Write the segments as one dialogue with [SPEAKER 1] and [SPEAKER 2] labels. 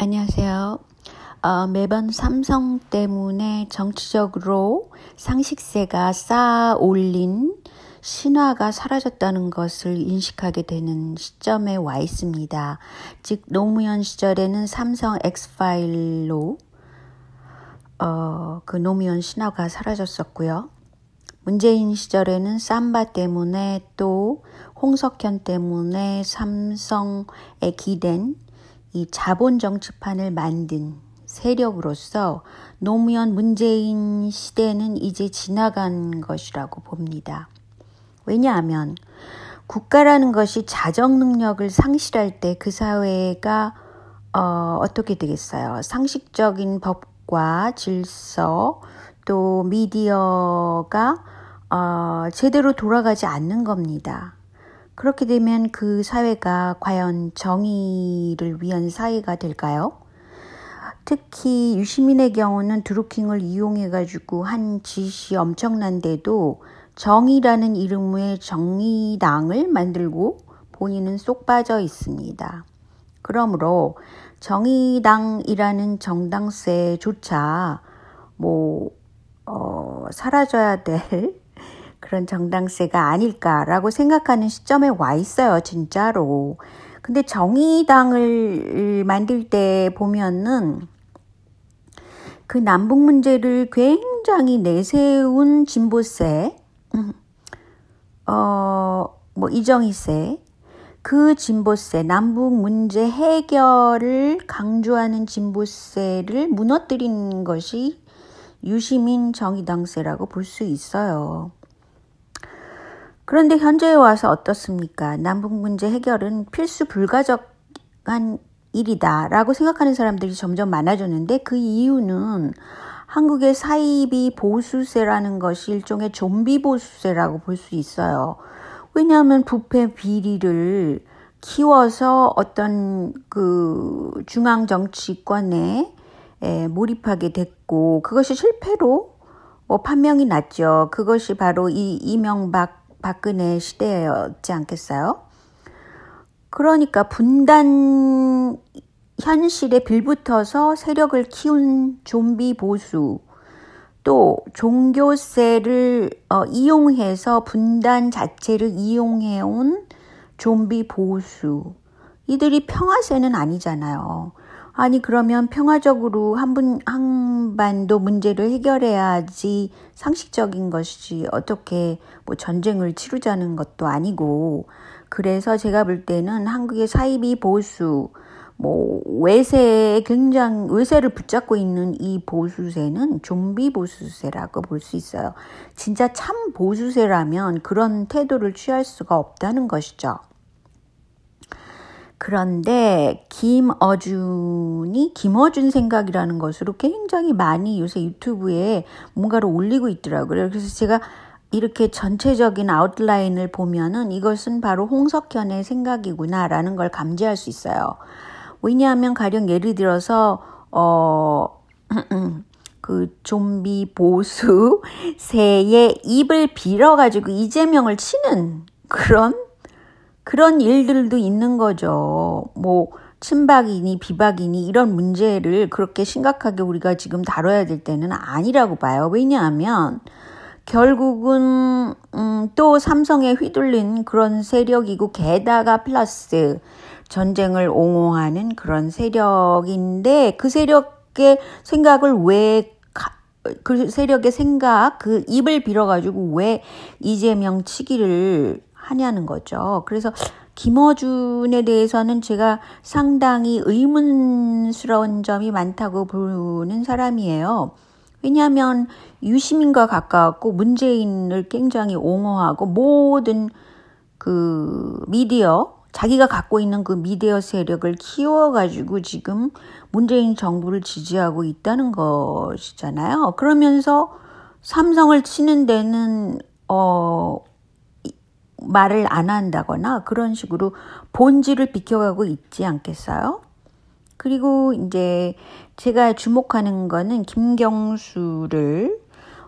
[SPEAKER 1] 안녕하세요. 매번 삼성 때문에 정치적으로 상식세가 쌓아 올린 신화가 사라졌다는 것을 인식하게 되는 시점에 와 있습니다. 즉 노무현 시절에는 삼성 엑스파일로 그 노무현 신화가 사라졌었고요. 문재인 시절에는 삼바 때문에 또 홍석현 때문에 삼성에 기댄 이 자본 정치판을 만든 세력으로서 노무현 문재인 시대는 이제 지나간 것이라고 봅니다. 왜냐하면 국가라는 것이 자정 능력을 상실할 때 그 사회가 어떻게 되겠어요? 상식적인 법과 질서 또 미디어가 제대로 돌아가지 않는 겁니다. 그렇게 되면 그 사회가 과연 정의를 위한 사회가 될까요? 특히 유시민의 경우는 드루킹을 이용해가지고 한 짓이 엄청난데도 정의라는 이름의 정의당을 만들고 본인은 쏙 빠져 있습니다. 그러므로 정의당이라는 정당세조차 사라져야 될 그런 정당세가 아닐까라고 생각하는 시점에 와 있어요, 진짜로. 근데 정의당을 만들 때 보면은 그 남북 문제를 굉장히 내세운 진보세, 이정희세, 그 진보세, 남북 문제 해결을 강조하는 진보세를 무너뜨린 것이 유시민 정의당세라고 볼 수 있어요. 그런데 현재에 와서 어떻습니까? 남북 문제 해결은 필수 불가적한 일이다라고 생각하는 사람들이 점점 많아졌는데 그 이유는 한국의 사이비 보수세라는 것이 일종의 좀비 보수세라고 볼 수 있어요. 왜냐하면 부패 비리를 키워서 어떤 그 중앙 정치권에 몰입하게 됐고 그것이 실패로 판명이 났죠. 그것이 바로 이 이명박 박근혜 시대였지 않겠어요? 그러니까 분단 현실에 빌붙어서 세력을 키운 좀비 보수, 또 종교세를 이용해서 분단 자체를 이용해온 좀비 보수, 이들이 평화세는 아니잖아요. 아니 그러면 평화적으로 한반도 문제를 해결해야지 상식적인 것이지 어떻게 전쟁을 치르자는 것도 아니고 그래서 제가 볼 때는 한국의 사이비 보수 외세를 붙잡고 있는 이 보수세는 좀비 보수세라고 볼 수 있어요. 진짜 참 보수세라면 그런 태도를 취할 수가 없다는 것이죠. 그런데 김어준 생각이라는 것으로 굉장히 많이 요새 유튜브에 뭔가를 올리고 있더라고요. 그래서 제가 이렇게 전체적인 아웃라인을 보면은 이것은 바로 홍석현의 생각이구나라는 걸 감지할 수 있어요. 왜냐하면 가령 예를 들어서 그 좀비 보수세의 입을 빌어가지고 이재명을 치는 그런 일들도 있는 거죠. 친박이니 비박이니 이런 문제를 그렇게 심각하게 우리가 지금 다뤄야 될 때는 아니라고 봐요. 왜냐하면 결국은 또 삼성에 휘둘린 그런 세력이고 게다가 플러스 전쟁을 옹호하는 그런 세력인데 그 세력의 생각을 그 입을 빌어가지고 왜 이재명 치기를 하냐는 거죠. 그래서 김어준에 대해서는 제가 상당히 의문스러운 점이 많다고 보는 사람이에요. 왜냐하면 유시민과 가까웠고 문재인을 굉장히 옹호하고 모든 그 자기가 갖고 있는 그 미디어 세력을 키워가지고 지금 문재인 정부를 지지하고 있다는 것이잖아요. 그러면서 삼성을 치는 데는 말을 안 한다거나 그런 식으로 본질을 비켜가고 있지 않겠어요? 그리고 이제 제가 주목하는 거는 김경수를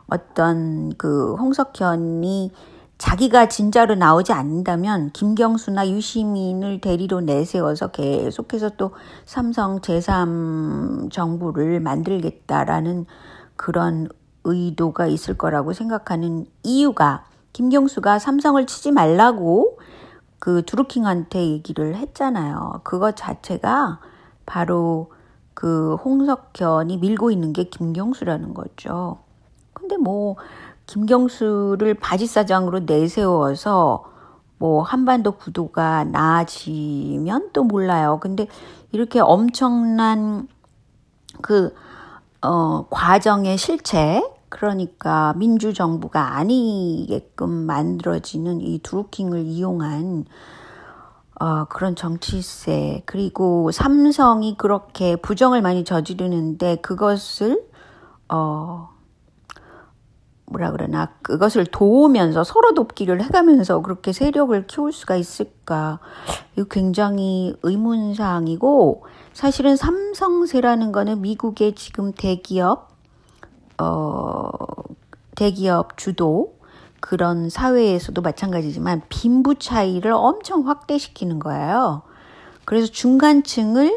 [SPEAKER 1] 어떤 그 홍석현이 자기가 진짜로 나오지 않는다면 김경수나 유시민을 대리로 내세워서 계속해서 또 삼성 제3 정부를 만들겠다라는 그런 의도가 있을 거라고 생각하는 이유가, 김경수가 삼성을 치지 말라고 그 드루킹한테 얘기를 했잖아요. 그것 자체가 바로 그 홍석현이 밀고 있는 게 김경수라는 거죠. 근데 뭐 김경수를 바지사장으로 내세워서 뭐 한반도 구도가 나아지면 또 몰라요. 근데 이렇게 엄청난 그 과정의 실체, 그러니까 민주정부가 아니게끔 만들어지는 이 드루킹을 이용한 그런 정치세, 그리고 삼성이 그렇게 부정을 많이 저지르는데 그것을 그것을 도우면서 서로 돕기를 해가면서 그렇게 세력을 키울 수가 있을까? 이거 굉장히 의문사항이고, 사실은 삼성세라는 거는 미국의 지금 대기업 주도 그런 사회에서도 마찬가지지만 빈부 차이를 엄청 확대시키는 거예요. 그래서 중산층을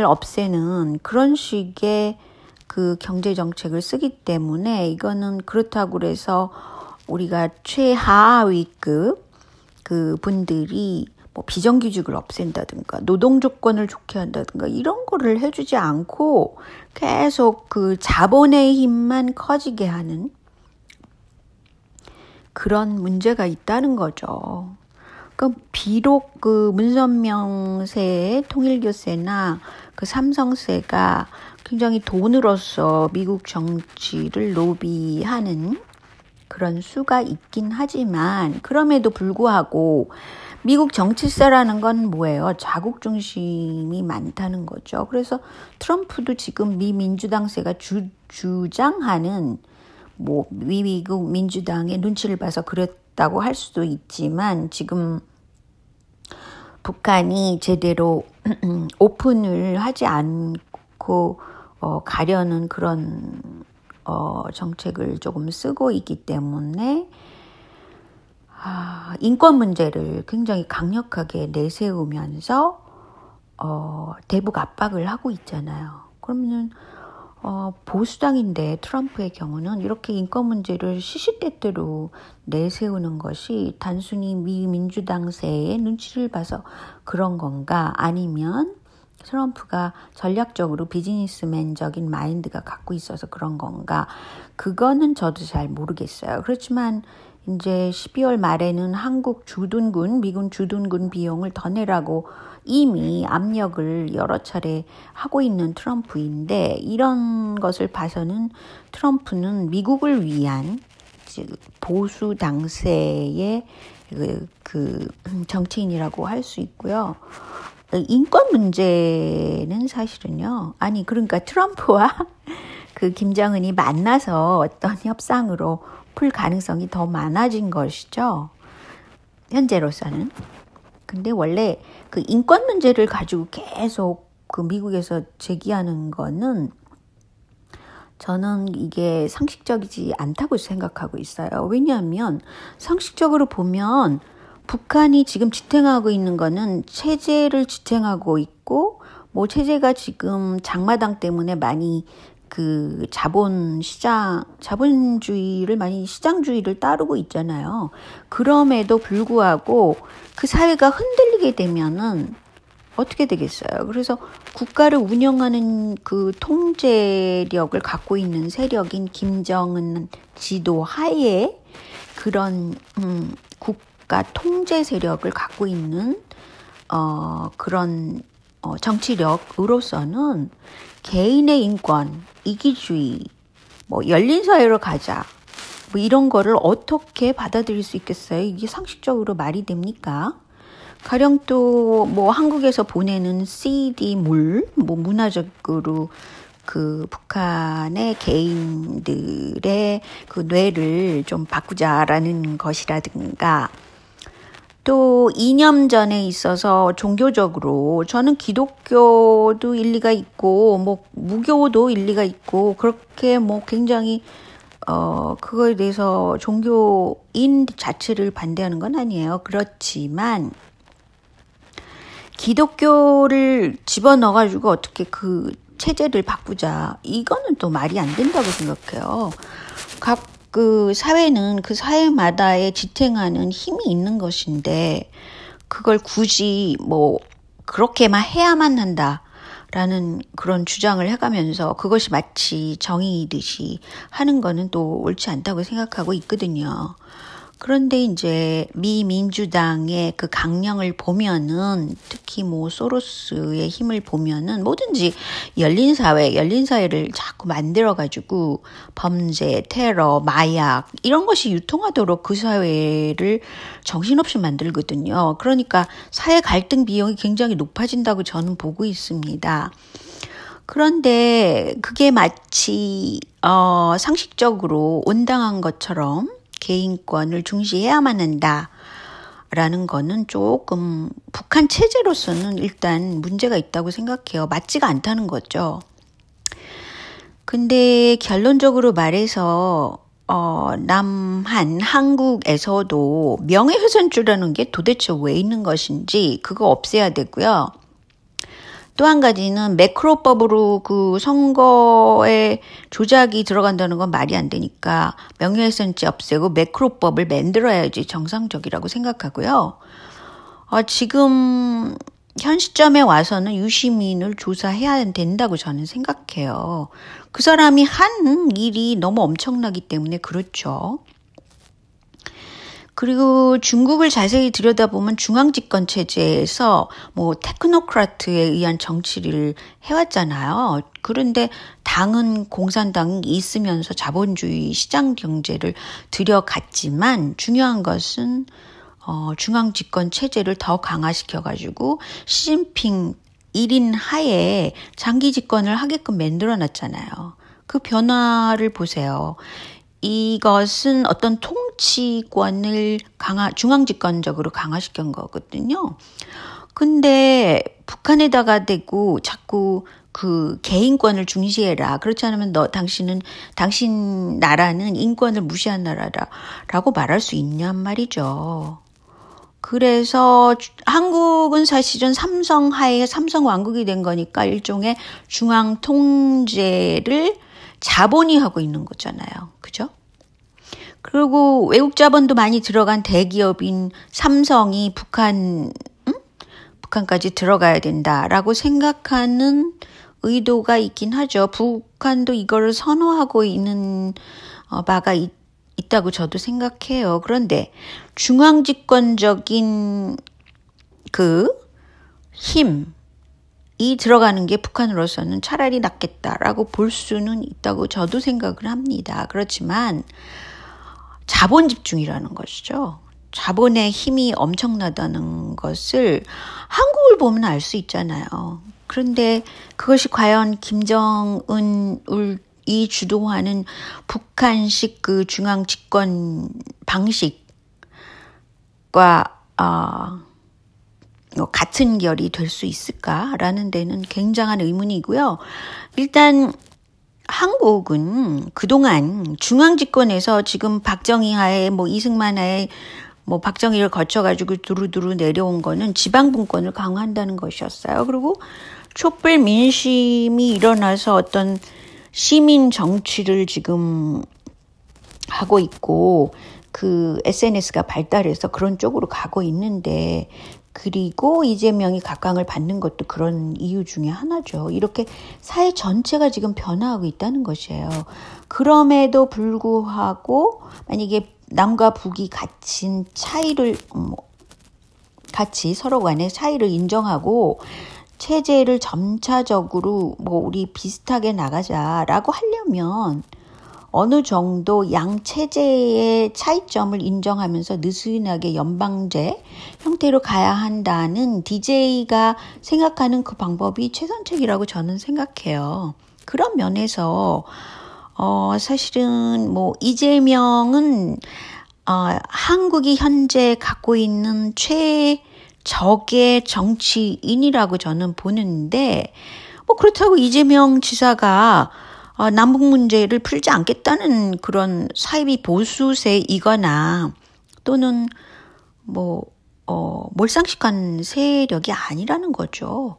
[SPEAKER 1] 없애는 그런 식의 그 경제 정책을 쓰기 때문에, 이거는 그렇다고 그래서 우리가 최하위급 그 분들이 뭐 비정규직을 없앤다든가 노동 조건을 좋게 한다든가 이런 거를 해주지 않고 계속 그 자본의 힘만 커지게 하는 그런 문제가 있다는 거죠. 그러니까 비록 그 문선명세의 통일교세나 그 삼성세가 굉장히 돈으로서 미국 정치를 로비하는 그런 수가 있긴 하지만, 그럼에도 불구하고 미국 정치세라는 건 뭐예요? 자국 중심이 많다는 거죠. 그래서 트럼프도 지금 미 민주당세가 주장하는 뭐 미국 민주당의 눈치를 봐서 그랬다고 할 수도 있지만, 지금 북한이 제대로 오픈을 하지 않고 가려는 그런 정책을 조금 쓰고 있기 때문에 인권 문제를 굉장히 강력하게 내세우면서 대북 압박을 하고 있잖아요. 그러면은 보수당인데 트럼프의 경우는 이렇게 인권 문제를 시시때때로 내세우는 것이 단순히 미 민주당세의 눈치를 봐서 그런 건가, 아니면 트럼프가 전략적으로 비즈니스맨적인 마인드가 갖고 있어서 그런 건가, 그거는 저도 잘 모르겠어요. 그렇지만 이제 12월 말에는 미군 주둔군 비용을 더 내라고 이미 압력을 여러 차례 하고 있는 트럼프인데, 이런 것을 봐서는 트럼프는 미국을 위한 보수 당세의 그 정치인이라고 할 수 있고요. 인권 문제는 사실은요, 그러니까 트럼프와 그 김정은이 만나서 어떤 협상으로 풀 가능성이 더 많아진 것이죠, 현재로서는. 근데 원래 그 인권 문제를 가지고 계속 그 미국에서 제기하는 거는 저는 이게 상식적이지 않다고 생각하고 있어요. 왜냐하면 상식적으로 보면 북한이 지금 지탱하고 있는 거는 체제를 지탱하고 있고, 뭐 체제가 지금 장마당 때문에 많이 그 자본주의를 많이 시장주의를 따르고 있잖아요. 그럼에도 불구하고 그 사회가 흔들리게 되면은 어떻게 되겠어요? 그래서 국가를 운영하는 그 통제력을 갖고 있는 세력인 김정은 지도 하에 그런 국가 통제 세력을 갖고 있는 그런 정치력으로서는 개인의 인권, 이기주의, 뭐 열린 사회로 가자, 뭐 이런 거를 어떻게 받아들일 수 있겠어요? 이게 상식적으로 말이 됩니까? 가령 또 뭐 한국에서 보내는 CD 뭐 문화적으로 그 북한의 개인들의 그 뇌를 좀 바꾸자라는 것이라든가, 또 이념전에 있어서 종교적으로 저는 기독교도 일리가 있고 뭐 무교도 일리가 있고, 그렇게 뭐 굉장히 그거에 대해서 종교인 자체를 반대하는 건 아니에요. 그렇지만 기독교를 집어넣어가지고 어떻게 그 체제를 바꾸자. 이거는 또 말이 안 된다고 생각해요. 각 그 사회는 그 사회마다의 지탱하는 힘이 있는 것인데 그걸 굳이 뭐 그렇게만 해야만 한다라는 그런 주장을 해가면서 그것이 마치 정의이듯이 하는 거는 또 옳지 않다고 생각하고 있거든요. 그런데 이제 미 민주당의 그 강령을 보면은 특히 뭐 소로스의 힘을 보면은 뭐든지 열린 사회를 자꾸 만들어가지고 범죄, 테러, 마약 이런 것이 유통하도록 그 사회를 정신없이 만들거든요. 그러니까 사회 갈등 비용이 굉장히 높아진다고 저는 보고 있습니다. 그런데 그게 마치 상식적으로 온당한 것처럼 개인권을 중시해야만 한다라는 거는 조금 북한 체제로서는 일단 문제가 있다고 생각해요. 맞지가 않다는 거죠. 근데 결론적으로 말해서 한국에서도 명예훼손죄라는 게 도대체 왜 있는 것인지 그거 없애야 되고요. 또 한 가지는 매크로법으로 그 선거에 조작이 들어간다는 건 말이 안 되니까 명예훼손죄 없애고 매크로법을 만들어야지 정상적이라고 생각하고요. 지금 현 시점에 와서는 유시민을 조사해야 된다고 저는 생각해요. 그 사람이 한 일이 너무 엄청나기 때문에 그렇죠. 그리고 중국을 자세히 들여다보면 중앙집권 체제에서 뭐 테크노크라트에 의한 정치를 해왔잖아요. 그런데 당은 공산당이 있으면서 자본주의 시장 경제를 들여갔지만 중요한 것은 중앙집권 체제를 더 강화시켜가지고 시진핑 1인 하에 장기 집권을 하게끔 만들어놨잖아요. 그 변화를 보세요. 이것은 어떤 통치권을 중앙집권적으로 강화시킨 거거든요. 근데 북한에다가 대고 자꾸 그 개인권을 중시해라. 그렇지 않으면 당신 나라는 인권을 무시한 나라라고 말할 수 있냔 말이죠. 그래서 한국은 사실은 삼성 하에 삼성 왕국이 된 거니까 일종의 중앙 통제를 자본이 하고 있는 거잖아요. 그죠? 그리고 외국 자본도 많이 들어간 대기업인 삼성이 북한까지 들어가야 된다라고 생각하는 의도가 있긴 하죠. 북한도 이거를 선호하고 있는 바가 있다고 저도 생각해요. 그런데 중앙집권적인 그 힘이 들어가는 게 북한으로서는 차라리 낫겠다라고 볼 수는 있다고 저도 생각을 합니다. 그렇지만 자본 집중이라는 것이죠. 자본의 힘이 엄청나다는 것을 한국을 보면 알 수 있잖아요. 그런데 그것이 과연 김정은이 주도하는 북한식 그 중앙 집권 방식과 같은 결이 될 수 있을까라는 데는 굉장한 의문이고요. 일단 한국은 그동안 중앙집권에서 지금 박정희 하에 이승만 하에 박정희를 거쳐가지고 두루두루 내려온 거는 지방분권을 강화한다는 것이었어요. 그리고 촛불 민심이 일어나서 어떤 시민 정치를 지금 하고 있고 그 SNS가 발달해서 그런 쪽으로 가고 있는데 그리고 이재명이 각광을 받는 것도 그런 이유 중에 하나죠. 이렇게 사회 전체가 지금 변화하고 있다는 것이에요. 그럼에도 불구하고 만약에 남과 북이 같이 서로 간의 차이를 인정하고 체제를 점차적으로 우리 비슷하게 나가자라고 하려면 어느 정도 양 체제의 차이점을 인정하면서 느슨하게 연방제 형태로 가야 한다는 DJ가 생각하는 그 방법이 최선책이라고 저는 생각해요. 그런 면에서 사실은 이재명은 한국이 현재 갖고 있는 최적의 정치인이라고 저는 보는데 그렇다고 이재명 지사가 남북 문제를 풀지 않겠다는 그런 사이비 보수세이거나 또는 몰상식한 세력이 아니라는 거죠.